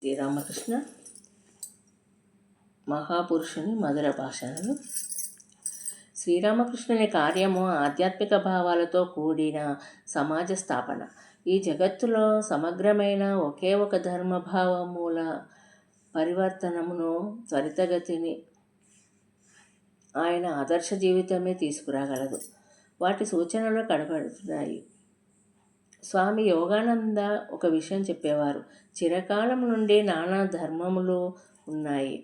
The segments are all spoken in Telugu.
శ్రీరామకృష్ణ మహాపురుషుని మధుర భాషలు. శ్రీరామకృష్ణుని కార్యము ఆధ్యాత్మిక భావాలతో కూడిన సమాజ స్థాపన. ఈ జగత్తులో సమగ్రమైన ఒకే ఒక ధర్మభావమూల పరివర్తనమును త్వరితగతిని ఆయన ఆదర్శ జీవితమే తీసుకురాగలదు. వాటి సూచనలు కనబడుతున్నాయి. స్వామి యోగానంద ఒక విషయం చెప్పేవారు. చిరకాలం నుండి నానా ధర్మములు ఉన్నాయి.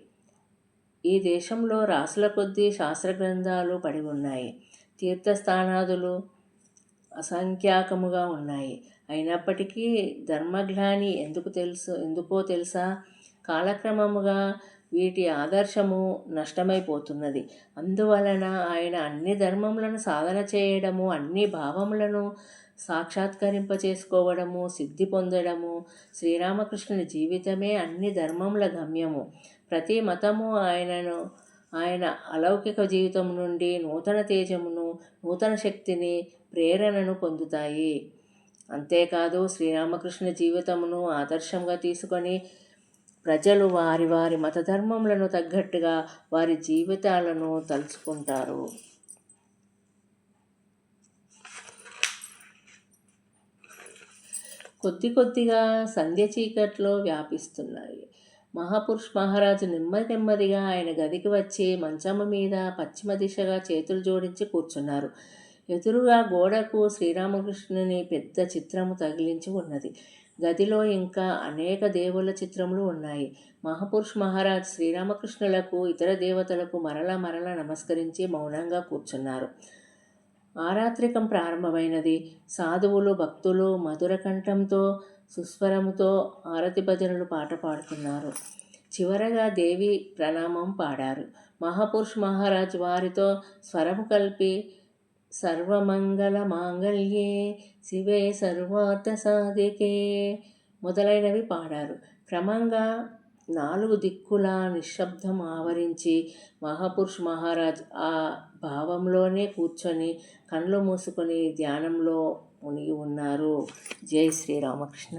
ఈ దేశంలో రాసుల కొద్దీ శాస్త్ర గ్రంథాలు పడి ఉన్నాయి. తీర్థస్థానాదులు అసంఖ్యాకముగా ఉన్నాయి. అయినప్పటికీ ధర్మగ్లాని ఎందుకో తెలుసా? కాలక్రమముగా వీటి ఆదర్శము నష్టమైపోతున్నది. అందువలన ఆయన అన్ని ధర్మములను సాధన చేయడము, అన్ని భావములను సాక్షాత్కరింపచేసుకోవడము, సిద్ధి పొందడము. శ్రీరామకృష్ణుని జీవితమే అన్ని ధర్మముల గమ్యము. ప్రతి మతము ఆయన అలౌకిక జీవితం నుండి నూతన తేజమును, నూతన శక్తిని, ప్రేరణను పొందుతాయి. అంతేకాదు శ్రీరామకృష్ణ జీవితమును ఆదర్శంగా తీసుకొని ప్రజలు వారి వారి మతధర్మములను తగ్గట్టుగా వారి జీవితాలను తలుచుకుంటారు. కొద్ది కొద్దిగా సంధ్య చీకట్లో వ్యాపిస్తున్నాయి. మహాపురుష్ మహారాజు నెమ్మదిగా ఆయన గదికి వచ్చి మంచము మీద పశ్చిమ దిశగా చేతులు జోడించి కూర్చున్నారు. ఎదురుగా గోడకు శ్రీరామకృష్ణుని పెద్ద చిత్రము తగిలించి ఉన్నది. గదిలో ఇంకా అనేక దేవుళ్ళ చిత్రములు ఉన్నాయి. మహాపురుష్ మహారాజ్ శ్రీరామకృష్ణులకు, ఇతర దేవతలకు మరల నమస్కరించి మౌనంగా కూర్చున్నారు. ఆరాత్రికం ప్రారంభమైనది. సాధువులు, భక్తులు మధుర కంఠంతో, సుస్వరముతో ఆరతి భజనలు పాట పాడుతున్నారు. చివరగా దేవి ప్రణామం పాడారు. మహాపురుష్ మహారాజ్ వారితో స్వరము కలిపి సర్వమంగళ మాంగళ్యే శివే సర్వార్థ సాధికే మొదలైనవి పాడారు. క్రమంగా 4 దిక్కులా నిశ్శబ్దం ఆవరించి మహాపురుష్ మహారాజ్ ఆ భావంలోనే కూర్చొని కళ్ళు మూసుకొని ధ్యానంలో మునిగి ఉన్నారు. జై శ్రీరామకృష్ణ.